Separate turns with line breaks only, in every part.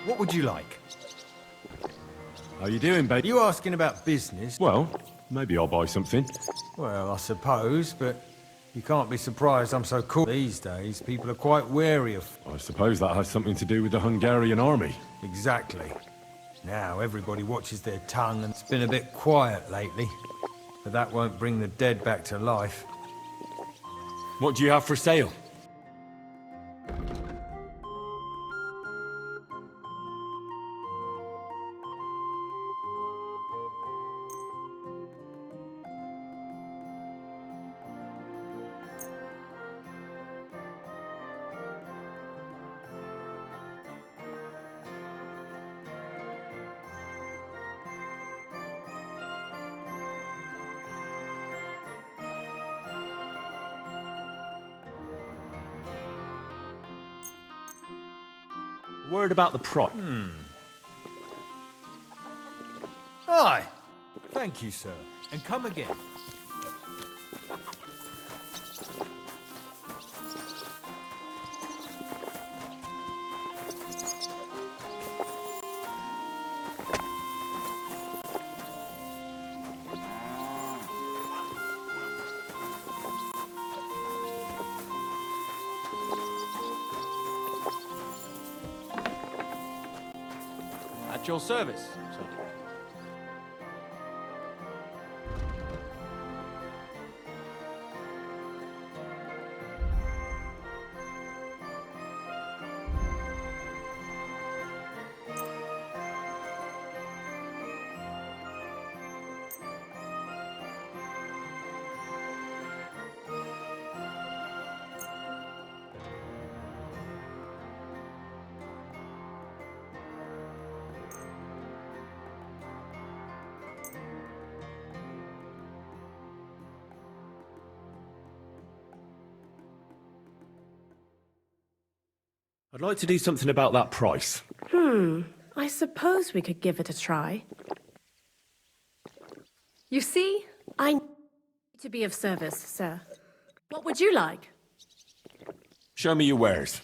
What would you like?
How you doing, babe?
You asking about business?
Well, maybe I'll buy something.
Well, I suppose, but you can't be surprised I'm so cool. These days, people are quite wary of...
I suppose that has something to do with the Hungarian army.
Exactly. Now everybody watches their tongue and it's been a bit quiet lately. But that won't bring the dead back to life.
What do you have for sale? Word about the price.
Aye. Thank you, sir. And come again.
At your service, sir.
I'd like to do something about that price.
I suppose we could give it a try. You see, I need to be of service, sir. What would you like?
Show me your wares.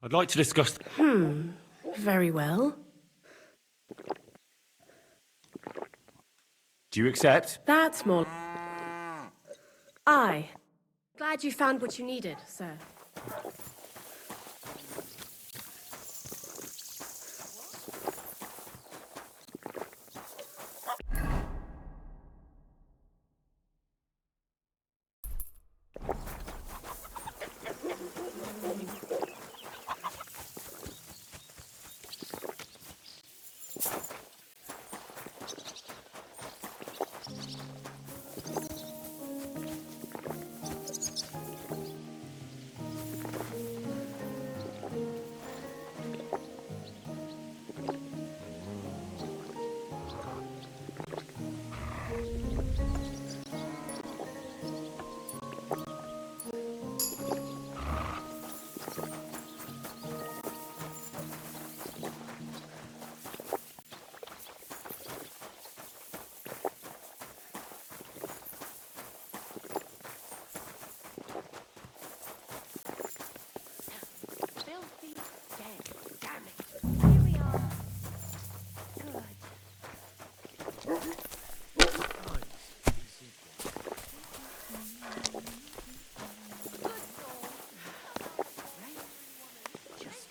I'd like to discuss...
Very well.
Do you accept?
That's more... Aye. Glad you found what you needed, sir.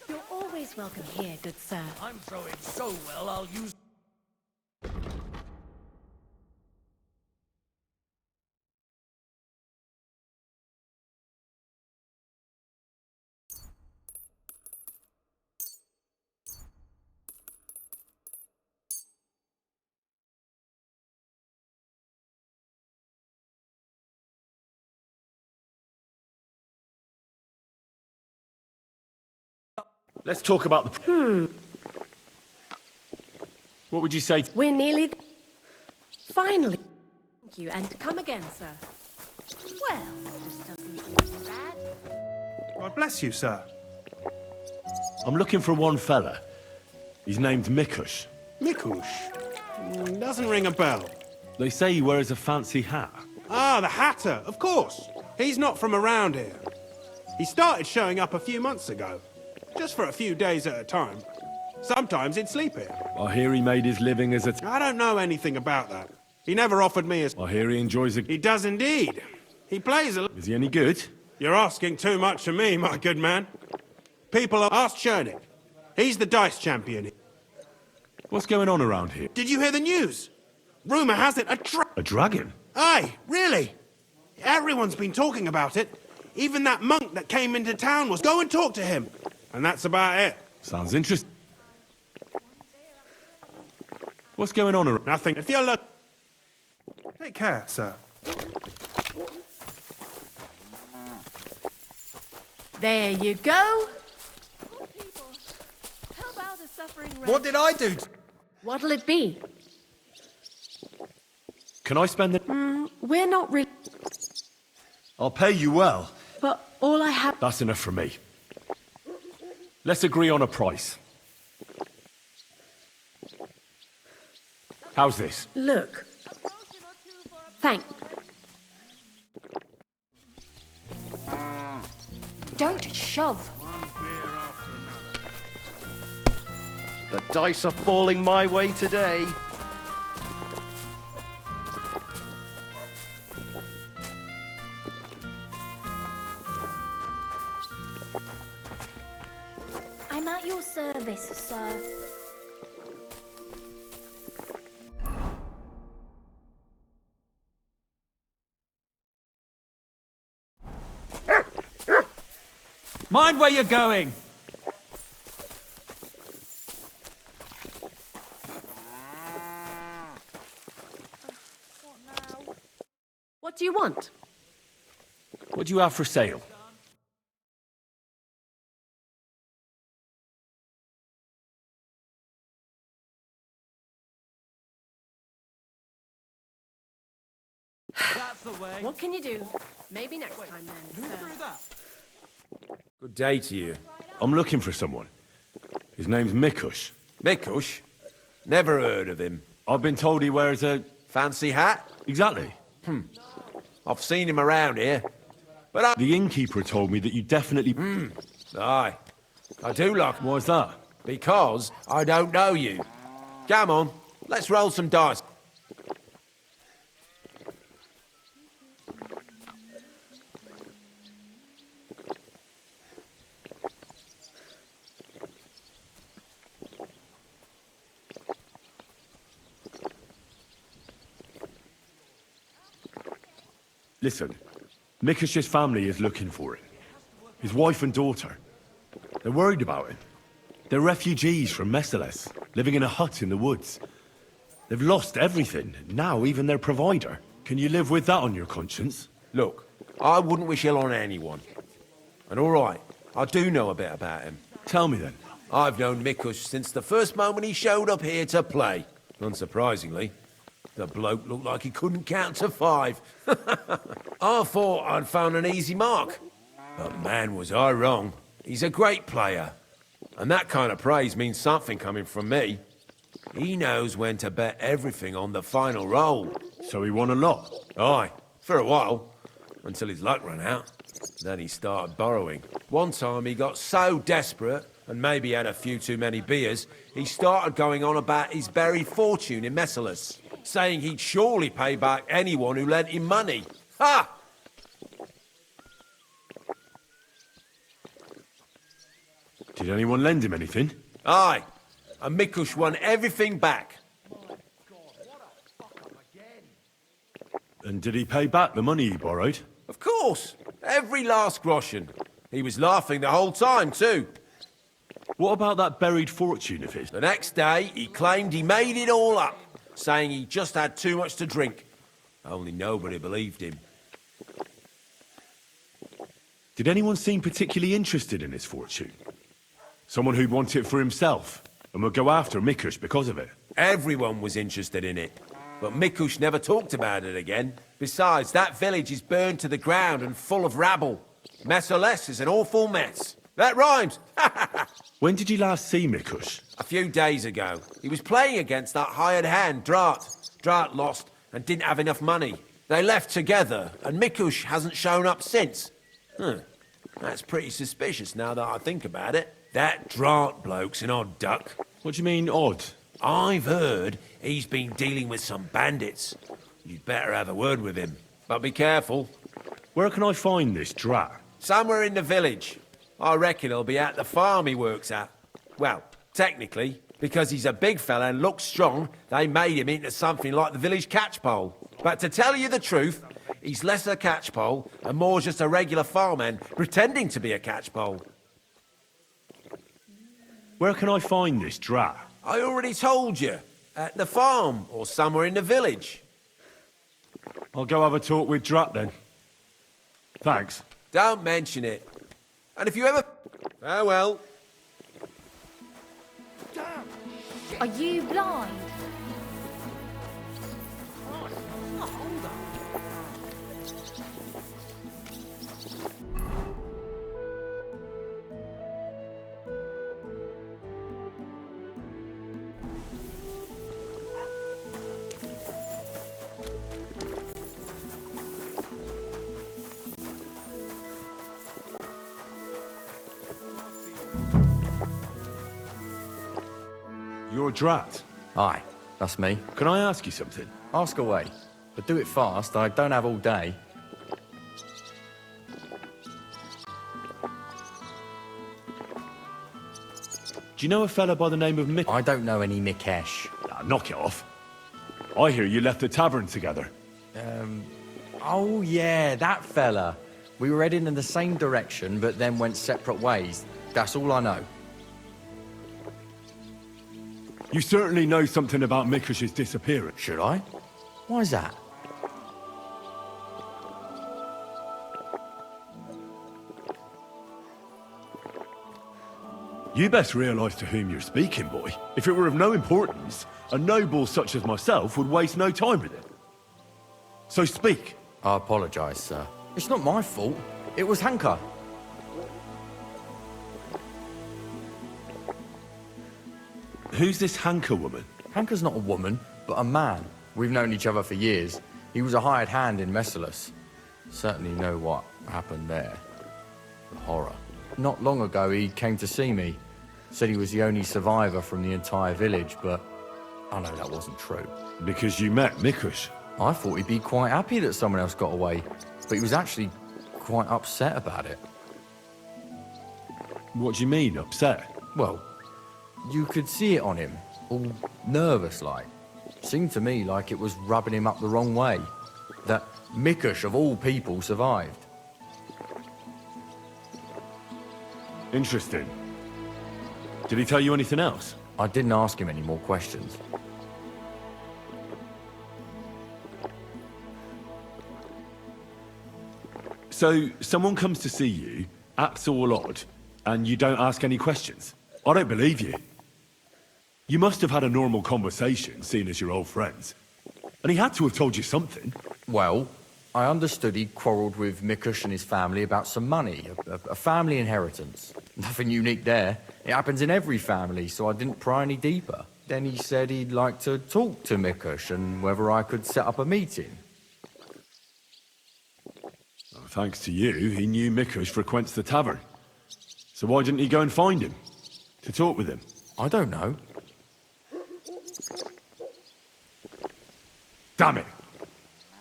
You're always welcome here, good sir.
I'm throwing so well, I'll use...
Let's talk about the... What would you say?
We're nearly... Finally. Thank you, and come again, sir. Well, this doesn't seem too bad.
God bless you, sir.
I'm looking for one fella. He's named Mikush.
Mikush? Doesn't ring a bell.
They say he wears a fancy hat.
Ah, the Hatter, of course. He's not from around here. He started showing up a few months ago. Just for a few days at a time. Sometimes he'd sleep here.
I hear he made his living as a...
I don't know anything about that. He never offered me a...
I hear he enjoys a...
He does indeed. He plays a...
Is he any good?
You're asking too much of me, my good man. People are... Ask Chernik. He's the dice champion.
What's going on around here?
Did you hear the news? Rumour has it
A dragon?
Aye, really? Everyone's been talking about it. Even that monk that came into town was... Go and talk to him. And that's about it.
Sounds interesting. What's going on around...
Nothing. If you're look...
Take care, sir.
There you go. Poor people. Help out a suffering wretch.
What did I do?
What'll it be?
Can I spend the...
We're not really...
I'll pay you well.
But all I have...
That's enough for me. Let's agree on a price. How's this?
Look. Thank...
Don't shove.
The dice are falling my way today.
I'm at your service, sir.
Mind where you're going!
What do you want?
What do you have for sale?
That's the way.
What can you do? Maybe next time then, sir.
Good day to you.
I'm looking for someone. His name's Mikush.
Mikush? Never heard of him.
I've been told he wears a...
Fancy hat?
Exactly.
I've seen him around here. But
The innkeeper told me that you definitely...
Aye. I do like...
Why's that?
Because I don't know you. Come on, let's roll some dice.
Listen, Mikush's family is looking for him. His wife and daughter. They're worried about him. They're refugees from Messales, living in a hut in the woods. They've lost everything, now even their provider. Can you live with that on your conscience?
Look, I wouldn't wish ill on anyone. And all right, I do know a bit about him.
Tell me then.
I've known Mikush since the first moment he showed up here to play. Unsurprisingly. The bloke looked like he couldn't count to 5. I thought I'd found an easy mark. But man, was I wrong. He's a great player. And that kind of praise means something coming from me. He knows when to bet everything on the final roll.
So he won a lot?
Aye, for a while. Until his luck ran out. Then he started borrowing. One time he got so desperate, and maybe had a few too many beers, he started going on about his buried fortune in Messales, saying he'd surely pay back anyone who lent him money. Ha!
Did anyone lend him anything?
Aye, and Mikush won everything back.
And did he pay back the money he borrowed?
Of course, every last groschen. He was laughing the whole time, too.
What about that buried fortune of his?
The next day, he claimed he made it all up, saying he just had too much to drink. Only nobody believed him.
Did anyone seem particularly interested in his fortune? Someone who'd want it for himself, and would go after Mikush because of it?
Everyone was interested in it. But Mikush never talked about it again. Besides, that village is burned to the ground and full of rabble. Messales is an awful mess. That rhymes!
When did you last see Mikush?
A few days ago, he was playing against that hired hand, Drat. Drat lost and didn't have enough money. They left together, and Mikush hasn't shown up since. That's pretty suspicious now that I think about it. That Drat bloke's an odd duck.
What do you mean, odd?
I've heard he's been dealing with some bandits. You'd better have a word with him. But be careful.
Where can I find this Drat?
Somewhere in the village. I reckon he'll be at the farm he works at. Well, technically, because he's a big fella and looks strong, they made him into something like the village catchpole. But to tell you the truth, he's less a catchpole and more just a regular farmhand pretending to be a catchpole.
Where can I find this Drat?
I already told you. At the farm or somewhere in the village.
I'll go have a talk with Drat then. Thanks.
Don't mention it. And if you ever... Farewell.
Are you blind?
You're Drat.
Aye, that's me.
Can I ask you something?
Ask away. But do it fast, I don't have all day.
Do you know a fella by the name of Mick?
I don't know any Mikesh.
Ah, knock it off. I hear you left the tavern together.
Oh yeah, that fella. We were heading in the same direction, but then went separate ways. That's all I know.
You certainly know something about Mikush's disappearance.
Should I? Why's that?
You best realise to whom you're speaking, boy. If it were of no importance, a noble such as myself would waste no time with it. So speak.
I apologise, sir. It's not my fault. It was Hanka.
Who's this Hanka woman?
Hanka's not a woman, but a man. We've known each other for years. He was a hired hand in Messalus. Certainly know what happened there. The horror. Not long ago, he came to see me. Said he was the only survivor from the entire village, but I know that wasn't true.
Because you met Mikush.
I thought he'd be quite happy that someone else got away, but he was actually quite upset about it.
What do you mean, upset?
Well, you could see it on him, all nervous-like. Seemed to me like it was rubbing him up the wrong way. That Mikush, of all people, survived.
Interesting. Did he tell you anything else?
I didn't ask him any more questions.
So, someone comes to see you, acts all odd, and you don't ask any questions? I don't believe you. You must have had a normal conversation, seeing as you're old friends. And he had to have told you something.
Well, I understood he'd quarrelled with Mikush and his family about some money, a family inheritance. Nothing unique there. It happens in every family, so I didn't pry any deeper. Then he said he'd like to talk to Mikush and whether I could set up a meeting.
Well, thanks to you, he knew Mikush frequents the tavern. So why didn't he go and find him? To talk with him?
I don't know.
Damn it!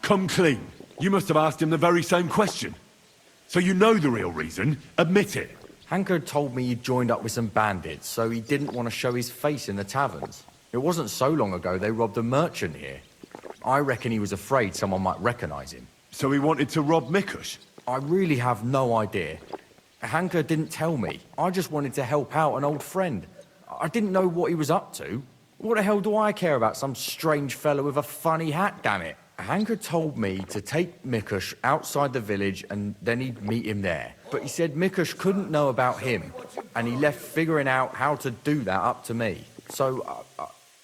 Come clean. You must have asked him the very same question. So you know the real reason. Admit it.
Hanko told me he'd joined up with some bandits, so he didn't want to show his face in the taverns. It wasn't so long ago they robbed a merchant here. I reckon he was afraid someone might recognize him.
So he wanted to rob Mikush?
I really have no idea. Hanko didn't tell me. I just wanted to help out an old friend. I didn't know what he was up to. What the hell do I care about some strange fellow with a funny hat, damn it? Hanko told me to take Mikush outside the village and then he'd meet him there. But he said Mikush couldn't know about him, and he left figuring out how to do that up to me. So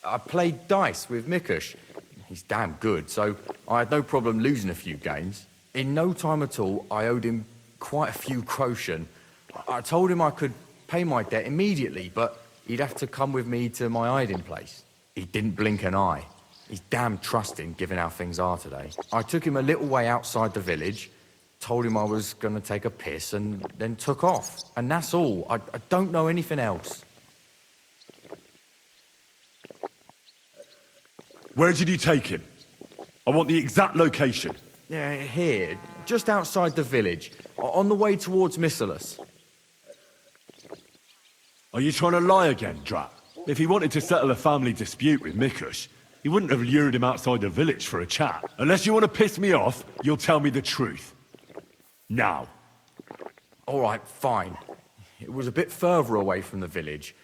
I played dice with Mikush. He's damn good, so I had no problem losing a few games. In no time at all, I owed him quite a few quotient. I told him I could pay my debt immediately, but he'd have to come with me to my hiding place. He didn't blink an eye. He's damn trusting, given how things are today. I took him a little way outside the village, told him I was going to take a piss, and then took off. And that's all. I don't know anything else.
Where did you take him? I want the exact location.
Yeah, here, just outside the village, on the way towards Missalus.
Are you trying to lie again, Drat? If he wanted to settle a family dispute with Mikush, he wouldn't have lured him outside the village for a chat. Unless you want to piss me off, you'll tell me the truth. Now.
All right, fine. It was a bit further away from the village.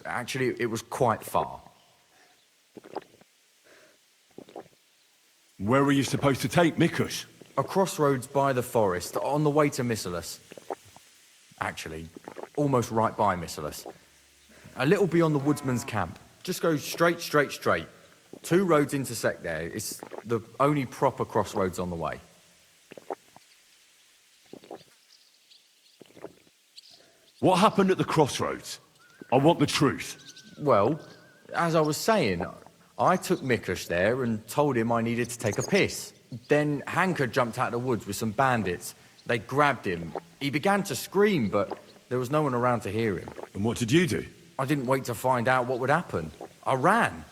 Actually, it was quite far.
Where were you supposed to take Mikush?
A crossroads by the forest, on the way to Missalus. Actually, almost right by Missalus. A little beyond the woodsman's camp. Just go straight. 2 roads intersect there. It's the only proper crossroads on the way.
What happened at the crossroads? I want the truth.
Well, as I was saying, I took Mikush there and told him I needed to take a piss. Then Hanker jumped out of the woods with some bandits. They grabbed him. He began to scream, but there was no one around to hear him.
And what did you do?
I didn't wait to find out what would happen. I ran.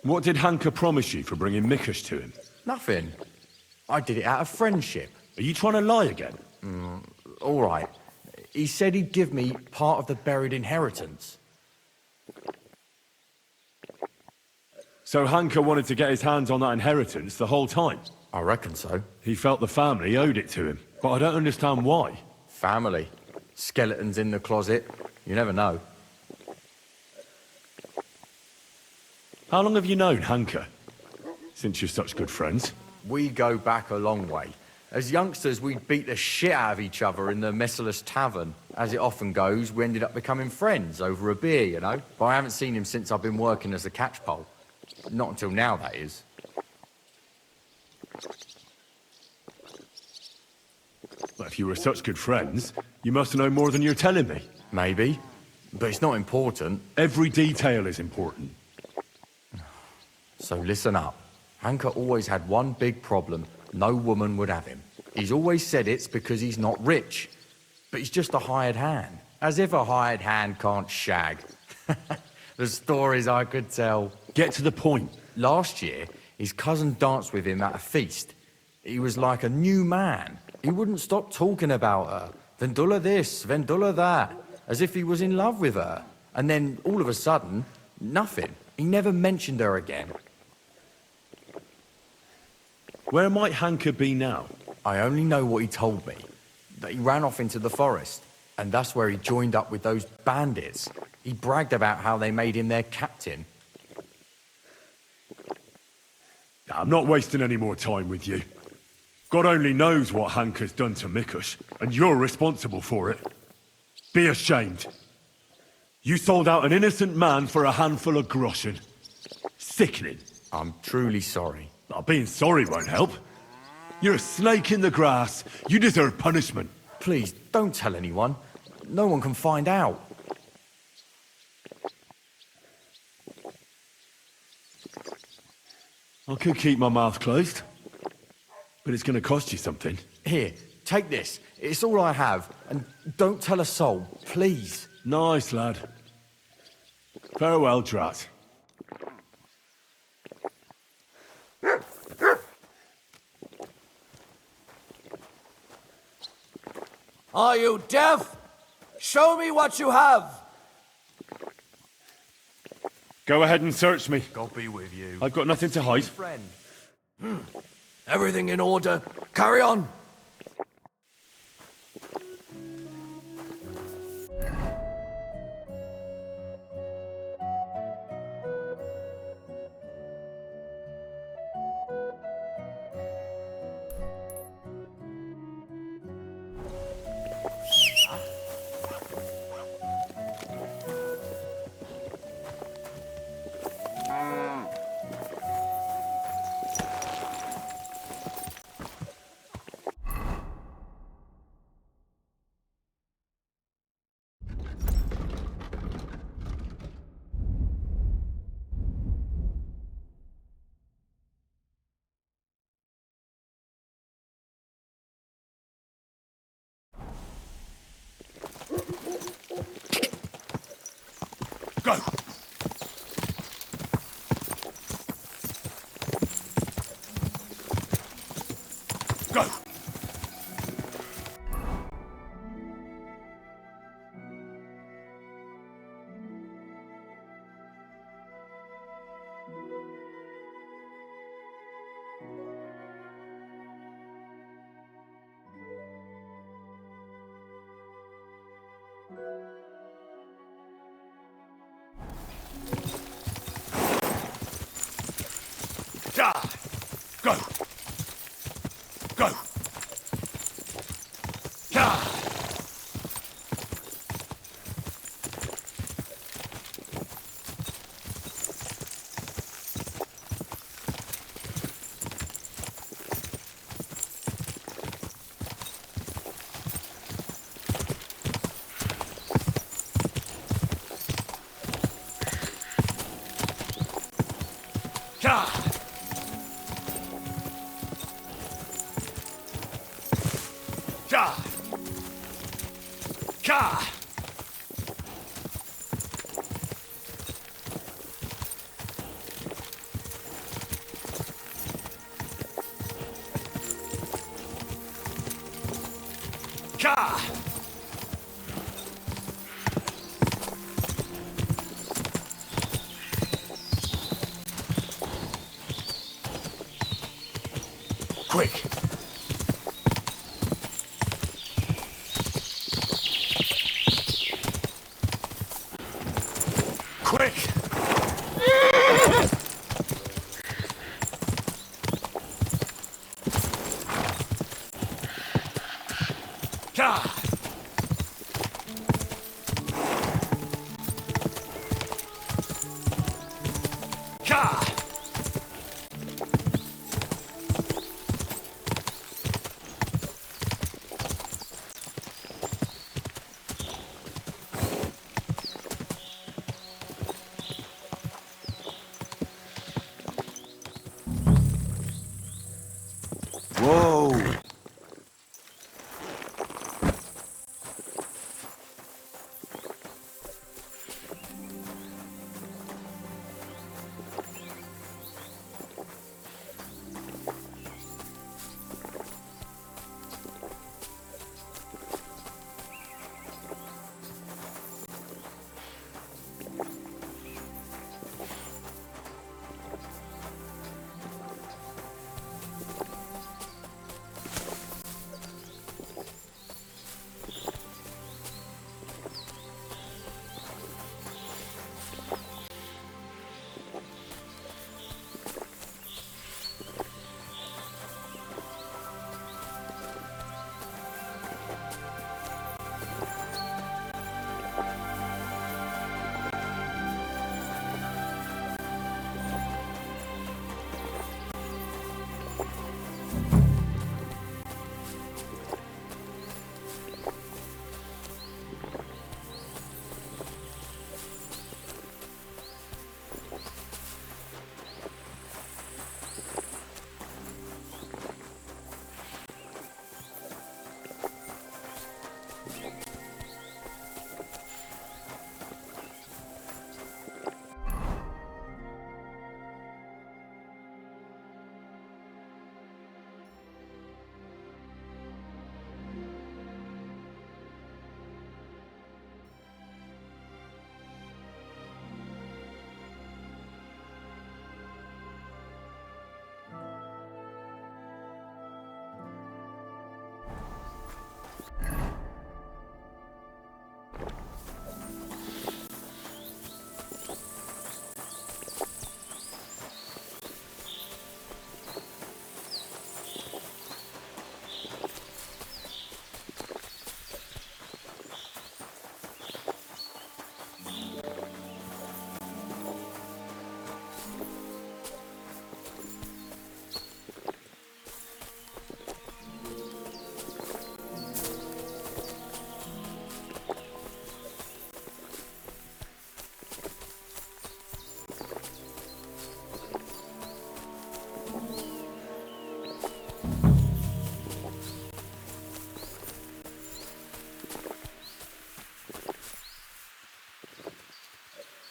What did Hanker promise you for bringing Mikush to him?
Nothing. I did it out of friendship.
Are you trying to lie again?
All right. He said he'd give me part of the buried inheritance.
So Hanker wanted to get his hands on that inheritance the whole time?
I reckon so.
He felt the family owed it to him, but I don't understand why.
Family. Skeletons in the closet. You never know.
How long have you known Hanker? Since you're such good friends.
We go back a long way. As youngsters, we'd beat the shit out of each other in the Messalus tavern. As it often goes, we ended up becoming friends over a beer, you know? But I haven't seen him since I've been working as a catchpole. Not until now, that is.
Well, if you were such good friends, you must know more than you're telling me.
Maybe. But it's not important.
Every detail is important.
So listen up. Hanker always had one big problem. No woman would have him. He's always said it's because he's not rich. But he's just a hired hand. As if a hired hand can't shag. The stories I could tell.
Get to the point.
Last year, his cousin danced with him at a feast. He was like a new man. He wouldn't stop talking about her. Vendula this, Vendula that. As if he was in love with her. And then, all of a sudden, nothing. He never mentioned her again.
Where might Hanker be now?
I only know what he told me. That he ran off into the forest. And that's where he joined up with those bandits. He bragged about how they made him their captain.
I'm not wasting any more time with you. God only knows what Hanker's done to Mikush, and you're responsible for it. Be ashamed. You sold out an innocent man for a handful of groschen. Sickening.
I'm truly sorry.
Well, being sorry won't help. You're a snake in the grass. You deserve punishment.
Please, don't tell anyone. No one can find out.
I could keep my mouth closed, but it's going to cost you something.
Here, take this. It's all I have. And don't tell a soul, please.
Nice, lad. Farewell, Drat.
Are you deaf? Show me what you have!
Go ahead and search me.
God be with you.
I've got nothing to hide.
Friend. Everything in order. Carry on.
Go! Go! Ja! Go! Go! Ja! Ja! Ja! Ja! Ja! Quick! Quick! Ja! Ja!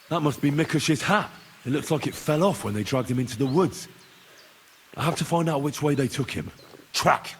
That must be Mikush's hat. It looks like it fell off when they dragged him into the woods. I have to find out which way they took him. Track!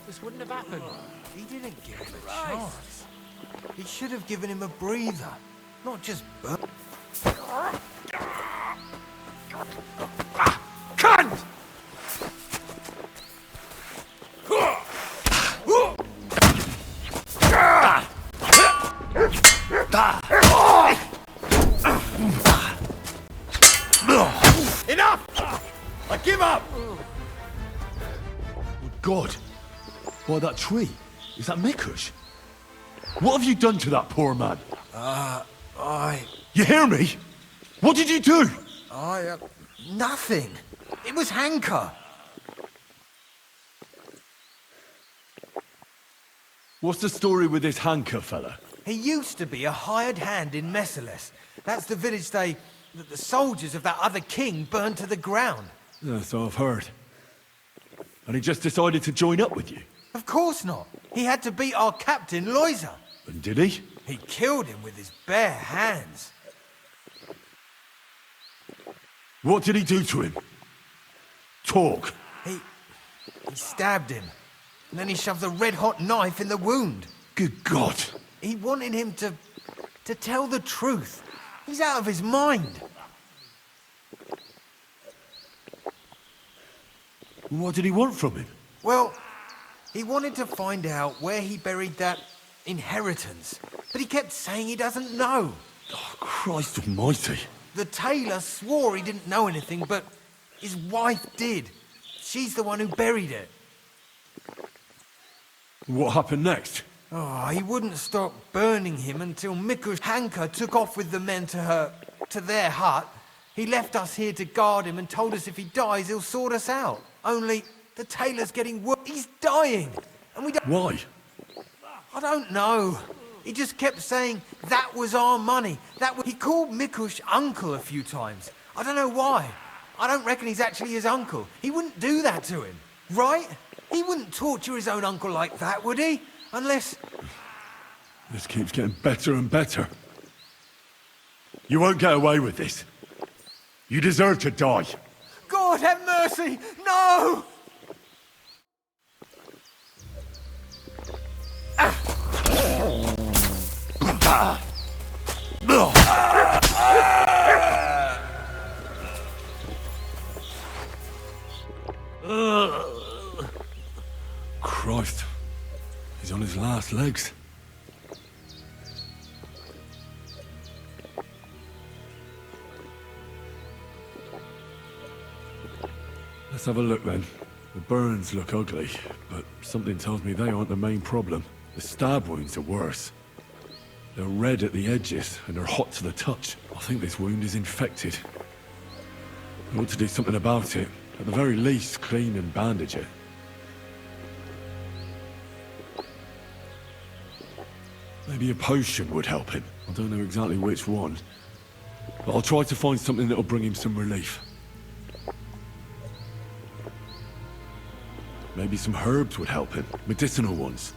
This wouldn't have happened. He didn't give him a chance. He should have given him a breather, not just burn. Cunt!
Enough! I give up!
God! Why, that tree? Is that Mikush? What have you done to that poor man? You hear me? What did you do?
Nothing. It was Hanker.
What's the story with this Hanker fella?
He used to be a hired hand in Messales. That's the village that the soldiers of that other king burned to the ground.
So I've heard. And he just decided to join up with you?
Of course not. He had to beat our captain, Loiser.
And did he?
He killed him with his bare hands.
What did he do to him? Talk.
He stabbed him. And then he shoved a red-hot knife in the wound.
Good God.
He wanted him to To tell the truth, he's out of his mind.
What did he want from him?
Well, he wanted to find out where he buried that inheritance, but he kept saying he doesn't know.
Oh, Christ almighty.
The tailor swore he didn't know anything, but his wife did. She's the one who buried it.
What happened next?
Oh, he wouldn't stop burning him until Mikush Hanka took off with the men to their hut. He left us here to guard him and told us if he dies, he'll sort us out. Only the tailor's getting worse. He's dying, and we don't...
Why?
I don't know. He just kept saying that was our money. He called Mikush uncle a few times. I don't know why. I don't reckon he's actually his uncle. He wouldn't do that to him, right? He wouldn't torture his own uncle like that, would he? Unless...
This keeps getting better and better. You won't get away with this. You deserve to die.
God have mercy! No!
Christ. He's on his last legs. Let's have a look then. The burns look ugly, but something tells me they aren't the main problem. The stab wounds are worse. They're red at the edges, and they're hot to the touch. I think this wound is infected. I ought to do something about it. At the very least, clean and bandage it. Maybe a potion would help him. I don't know exactly which one. But I'll try to find something that'll bring him some relief. Maybe some herbs would help him. Medicinal ones.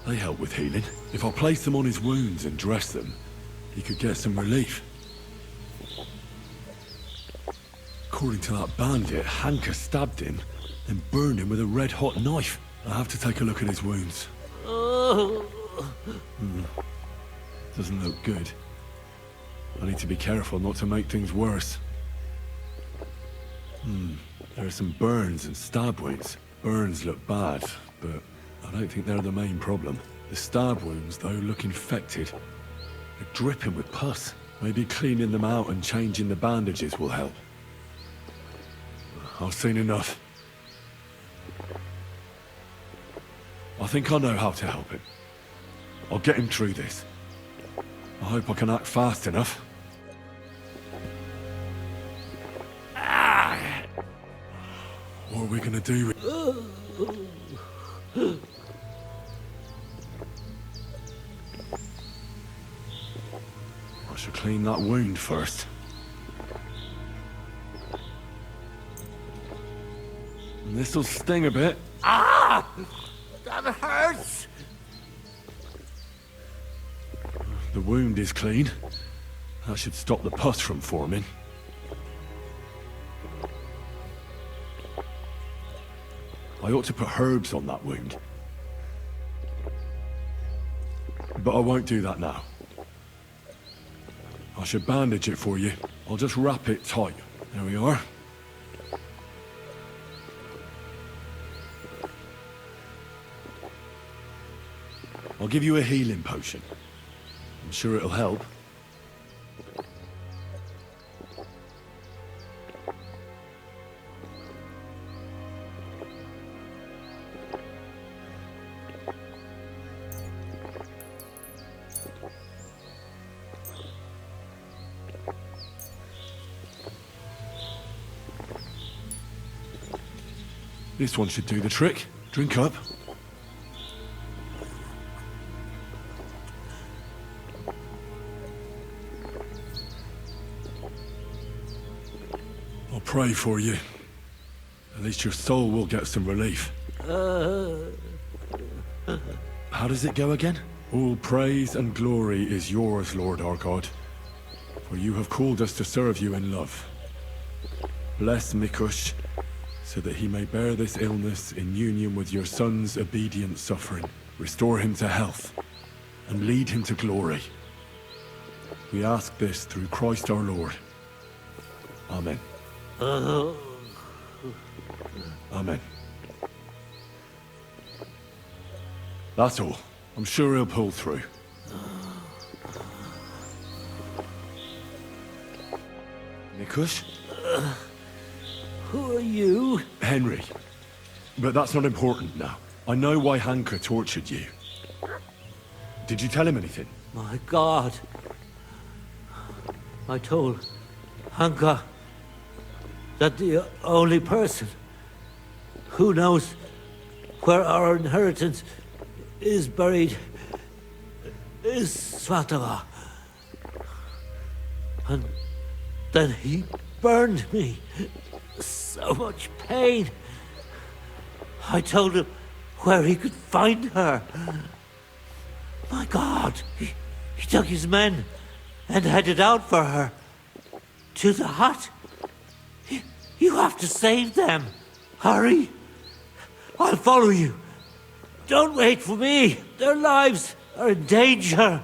They help with healing. If I place them on his wounds and dress them, he could get some relief. According to that bandit, Hanka stabbed him, then burned him with a red-hot knife. I have to take a look at his wounds. Doesn't look good. I need to be careful not to make things worse. There are some burns and stab wounds. Burns look bad, but I don't think they're the main problem. The stab wounds, though, look infected. They're dripping with pus. Maybe cleaning them out and changing the bandages will help. I've seen enough. I think I know how to help him. I'll get him through this. I hope I can act fast enough. What are we gonna do? I should clean that wound first. This'll sting a bit.
Ah! That hurts!
The wound is clean. That should stop the pus from forming. I ought to put herbs on that wound. But I won't do that now. I should bandage it for you. I'll just wrap it tight. There we are. I'll give you a healing potion. I'm sure it'll help. This one should do the trick. Drink up. I'll pray for you. At least your soul will get some relief. How does it go again? All praise and glory is yours, Lord our God, for you have called us to serve you in love. Bless Mikush, so that he may bear this illness in union with your son's obedient suffering. Restore him to health, and lead him to glory. We ask this through Christ our Lord. Amen. Amen. That's all. I'm sure he'll pull through. Nikush?
Who are you?
Henry. But that's not important now. I know why Hanka tortured you. Did you tell him anything?
My God. I told Hanka that the only person who knows where our inheritance is buried is Svatala. And then he burned me. So much pain. I told him where he could find her. My God, he took his men and headed out for her. To the hut. You have to save them. Hurry. I'll follow you. Don't wait for me. Their lives are in danger.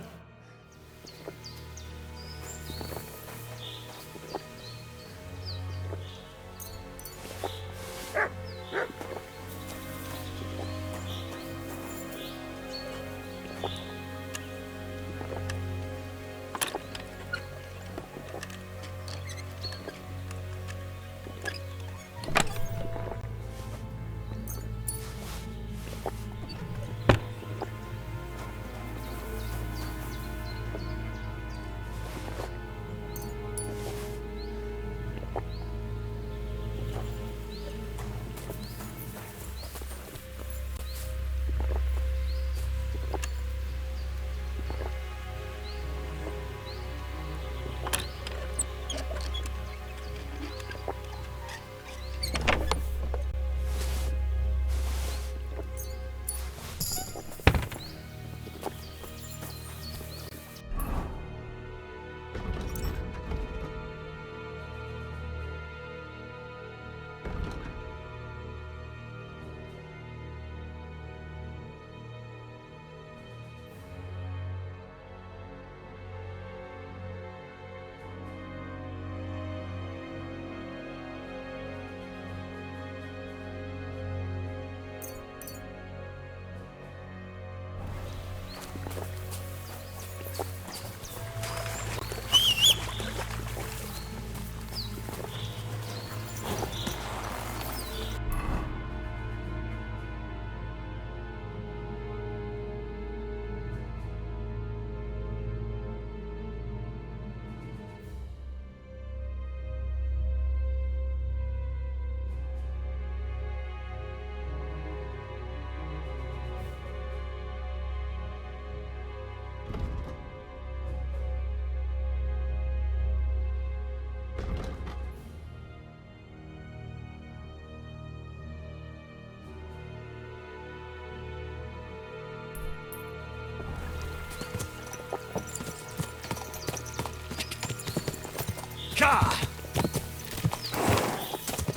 Ka!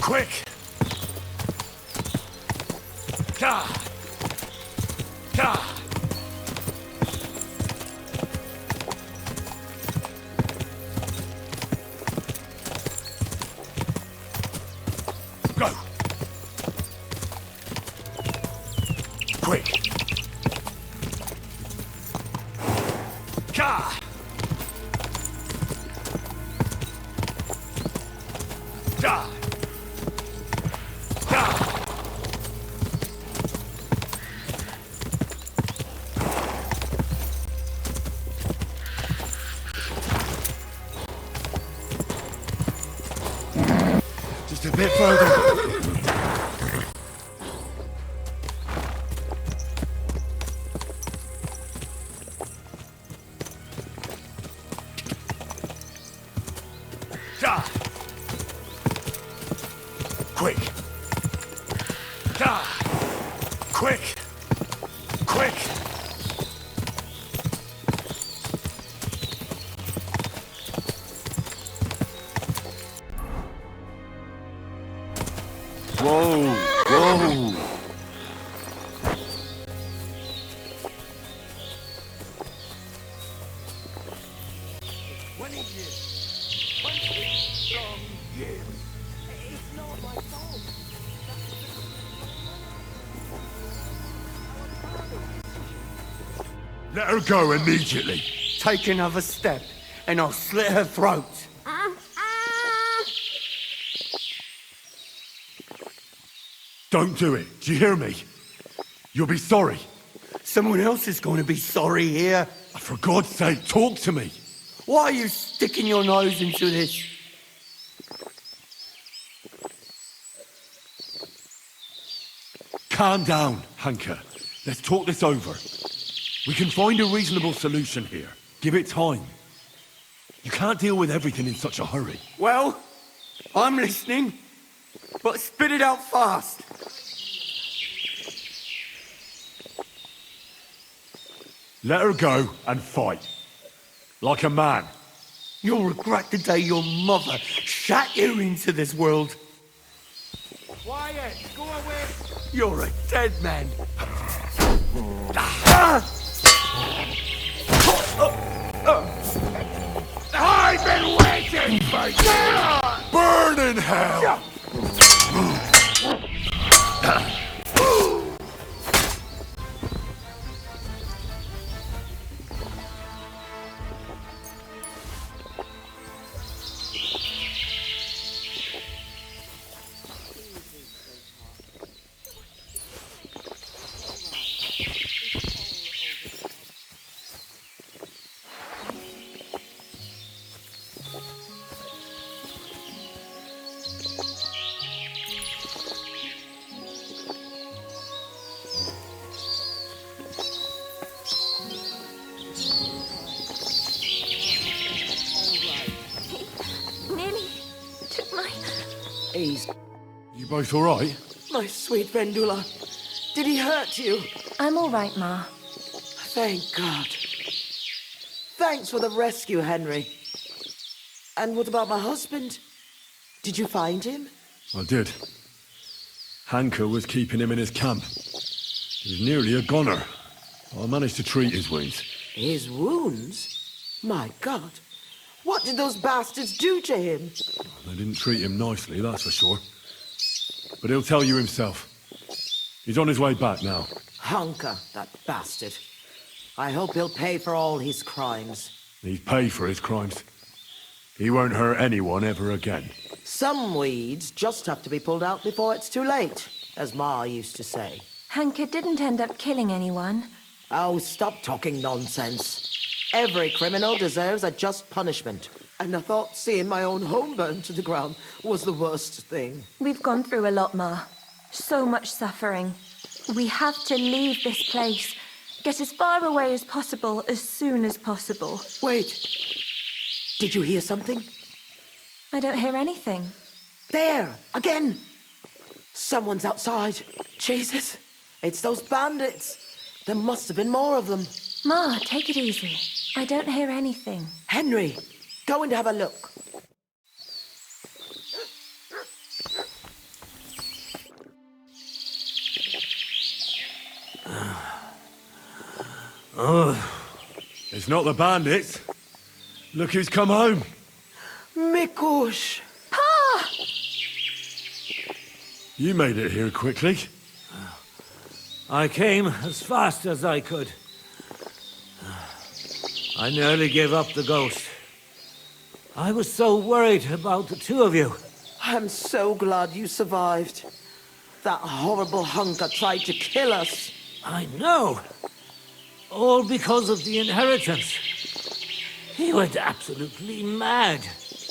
Quick! Ka! Ka! Go! Quick! Ka! Ka! Ka! Just a bit further. Ka! Quick! Ka! Quick! Quick! Whoa! Whoa!
20 years. 20 long years. It's not my fault.
Let her go immediately.
Take another step, and I'll slit her throat.
Don't do it. Do you hear me? You'll be sorry.
Someone else is going to be sorry here.
For God's sake, talk to me.
Why are you sticking your nose into this?
Calm down, Hanker. Let's talk this over. We can find a reasonable solution here. Give it time. You can't deal with everything in such a hurry.
Well, I'm listening, but spit it out fast.
Let her go and fight. Like a man.
You'll regret the day your mother shat you into this world.
Quiet! Go away!
You're a dead man.
I've been waiting for you! Burn in hell! You both all right?
My sweet Vendula. Did he hurt you?
I'm all right, Ma.
Thank God. Thanks for the rescue, Henry. And what about my husband? Did you find him?
I did. Hanker was keeping him in his camp. He was nearly a goner. I managed to treat his wounds.
His wounds? My God. What did those bastards do to him?
They didn't treat him nicely, that's for sure. But he'll tell you himself. He's on his way back now.
Hanker, that bastard. I hope he'll pay for all his crimes.
He's paid for his crimes. He won't hurt anyone ever again.
Some weeds just have to be pulled out before it's too late, as Ma used to say.
Hanker didn't end up killing anyone.
Oh, stop talking nonsense. Every criminal deserves a just punishment. And I thought seeing my own home burned to the ground was the worst thing.
We've gone through a lot, Ma. So much suffering. We have to leave this place. Get as far away as possible, as soon as possible.
Wait. Did you hear something?
I don't hear anything.
There! Again! Someone's outside. Jesus. It's those bandits. There must have been more of them.
Ma, take it easy. I don't hear anything.
Henry, go and have a look.
It's not the bandits. Look who's come home.
Mikush!
Pa!
You made it here quickly.
I came as fast as I could. I nearly gave up the ghost. I was so worried about the two of you.
I'm so glad you survived. That horrible hunker tried to kill us.
I know. All because of the inheritance. He went absolutely mad.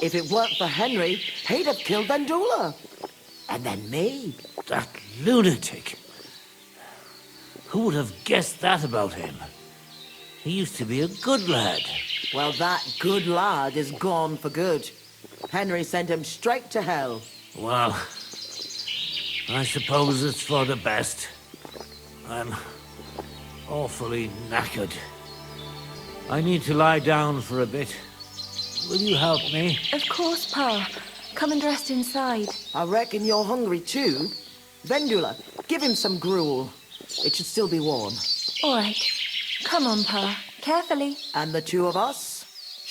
If it weren't for Henry, he'd have killed Vendula. And then me.
That lunatic. Who would have guessed that about him? He used to be a good lad.
Well, that good lad is gone for good. Henry sent him straight to hell.
Well, I suppose it's for the best. I'm awfully knackered. I need to lie down for a bit. Will you help me?
Of course, Pa. Come and rest inside.
I reckon you're hungry too. Vendula, give him some gruel. It should still be warm.
All right. Come on, Pa. Carefully.
And the two of us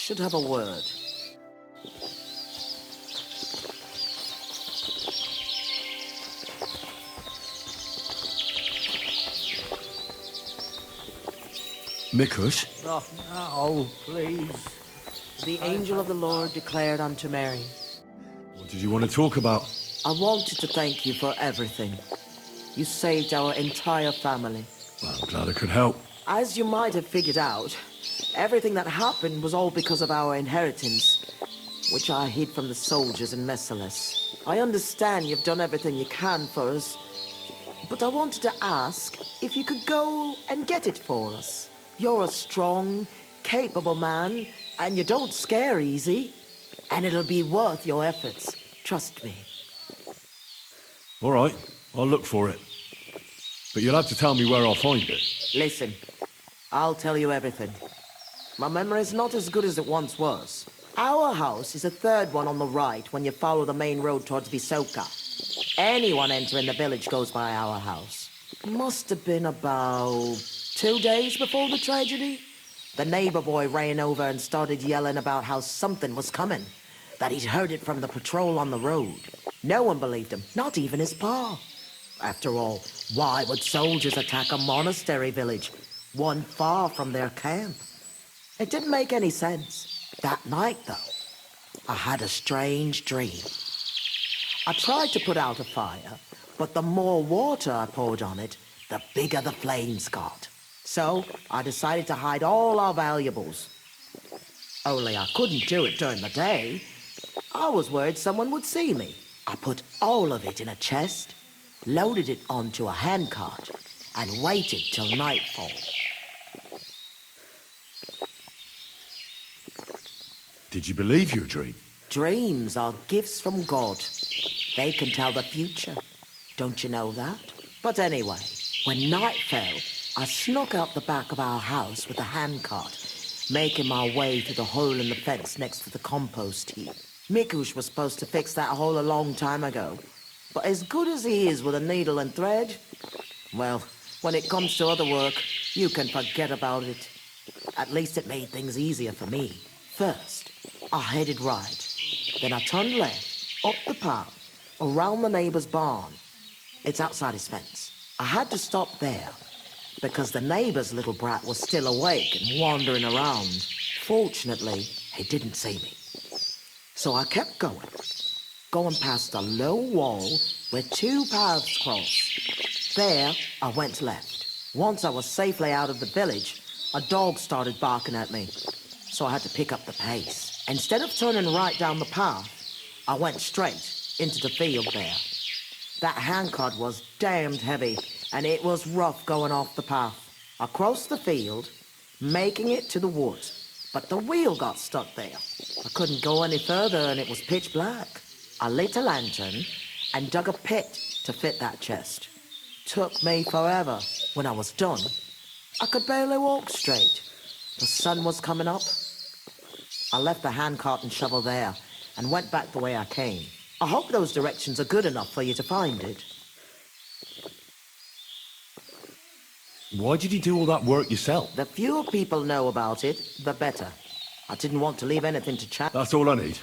should have a word.
Mikush?
Oh, no, please.
The angel of the Lord declared unto Mary,
What did you want to talk about?
I wanted to thank you for everything. You saved our entire family.
Well, I'm glad I could help.
As you might have figured out, everything that happened was all because of our inheritance, which I hid from the soldiers in Messalis. I understand you've done everything you can for us, but I wanted to ask if you could go and get it for us. You're a strong, capable man, and you don't scare easy, and it'll be worth your efforts. Trust me.
All right, I'll look for it. But you'll have to tell me where I'll find it.
Listen, I'll tell you everything. My memory's not as good as it once was. Our house is the third one on the right when you follow the main road towards Visoka. Anyone entering the village goes by our house. Must have been about 2 days before the tragedy. The neighbor boy ran over and started yelling about how something was coming, that he'd heard it from the patrol on the road. No one believed him, not even his pa. After all, why would soldiers attack a monastery village, one far from their camp? It didn't make any sense. That night, though, I had a strange dream. I tried to put out a fire, but the more water I poured on it, the bigger the flames got. So I decided to hide all our valuables. Only I couldn't do it during the day. I was worried someone would see me. I put all of it in a chest, loaded it onto a handcart, and waited till nightfall.
Did you believe your dream?
Dreams are gifts from God. They can tell the future. Don't you know that? But anyway, when night fell, I snuck out the back of our house with a handcart, making my way through the hole in the fence next to the compost heap. Mikush was supposed to fix that hole a long time ago. But as good as he is with a needle and thread, well, when it comes to other work, you can forget about it. At least it made things easier for me. First, I headed right. Then I turned left, up the path, around the neighbor's barn. It's outside his fence. I had to stop there, because the neighbor's little brat was still awake and wandering around. Fortunately, he didn't see me. So I kept going past a low wall where 2 paths crossed. There, I went left. Once I was safely out of the village, a dog started barking at me, so I had to pick up the pace. Instead of turning right down the path, I went straight into the field there. That handcart was damned heavy, and it was rough going off the path. I crossed the field, making it to the woods, but the wheel got stuck there. I couldn't go any further, and it was pitch black. I lit a lantern and dug a pit to fit that chest. Took me forever. When I was done, I could barely walk straight. The sun was coming up. I left the handcart and shovel there and went back the way I came. I hope those directions are good enough for you to find it.
Why did you do all that work yourself?
The fewer people know about it, the better. I didn't want to leave anything to chance.
That's all I need.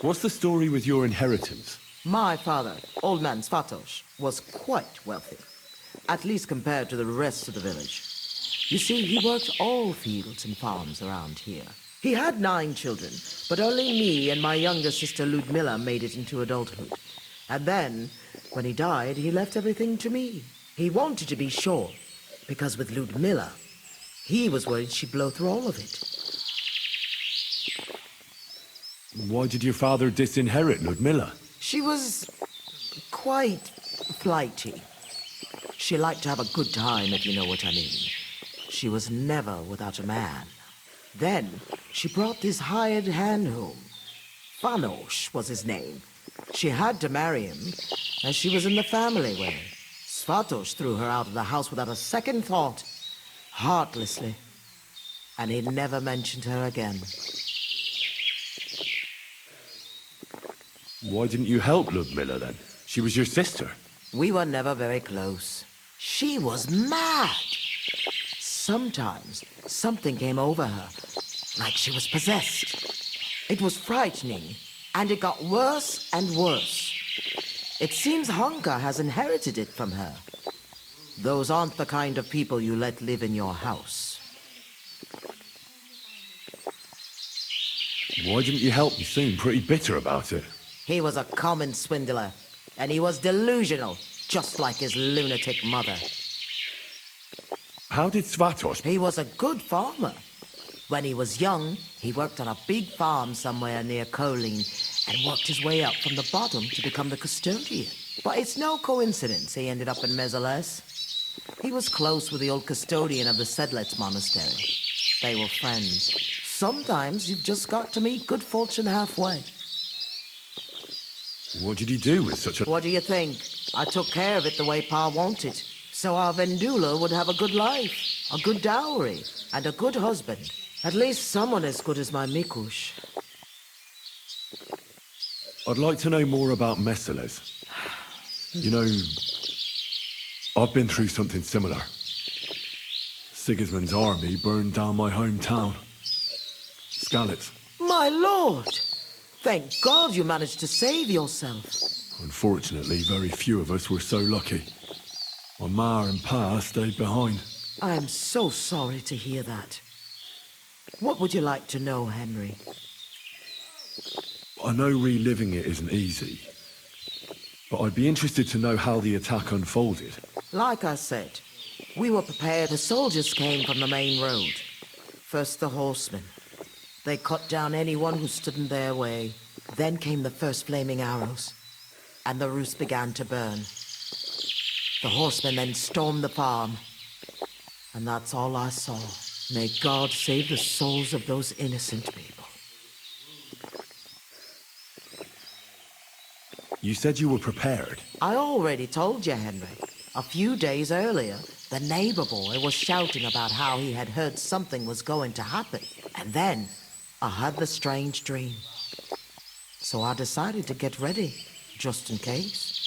What's the story with your inheritance?
My father, old man Svatos, was quite wealthy, at least compared to the rest of the village. You see, he worked all fields and farms around here. He had 9 children, but only me and my younger sister Ludmilla made it into adulthood. And then, when he died, he left everything to me. He wanted to be sure, because with Ludmilla, he was worried she'd blow through all of it.
Why did your father disinherit Ludmilla?
She was quite flighty. She liked to have a good time, if you know what I mean. She was never without a man. Then, she brought this hired hand home. Fanos was his name. She had to marry him, as she was in the family way. Svatos threw her out of the house without a second thought, heartlessly. And he never mentioned her again.
Why didn't you help Ludmilla then? She was your sister.
We were never very close. She was mad. Sometimes something came over her, like she was possessed. It was frightening, and it got worse and worse. It seems Hunka has inherited it from her. Those aren't the kind of people you let live in your house.
Why didn't you help? You seem pretty bitter about it.
He was a common swindler, and he was delusional, just like his lunatic mother.
How did Svatos...
He was a good farmer. When he was young, he worked on a big farm somewhere near Colleen and worked his way up from the bottom to become the custodian. But it's no coincidence he ended up in Mezeles. He was close with the old custodian of the Sedlets monastery. They were friends. Sometimes you've just got to meet good fortune halfway.
What did he do with such a...
What do you think? I took care of it the way Pa wanted. So our Vendula would have a good life, a good dowry, and a good husband. At least someone as good as my Mikush.
I'd like to know more about Meseles. You know, I've been through something similar. Sigismund's army burned down my hometown. Skalitz.
My lord! Thank God you managed to save yourself.
Unfortunately, very few of us were so lucky. My ma and pa stayed behind.
I am so sorry to hear that. What would you like to know, Henry?
I know reliving it isn't easy, but I'd be interested to know how the attack unfolded.
Like I said, we were prepared. The soldiers came from the main road. First the horsemen. They cut down anyone who stood in their way. Then came the first flaming arrows, and the roost began to burn. The horsemen then stormed the farm, and that's all I saw. May God save the souls of those innocent people.
You said you were prepared.
I already told you, Henry. A few days earlier, the neighbor boy was shouting about how he had heard something was going to happen. And then, I had the strange dream. So I decided to get ready, just in case.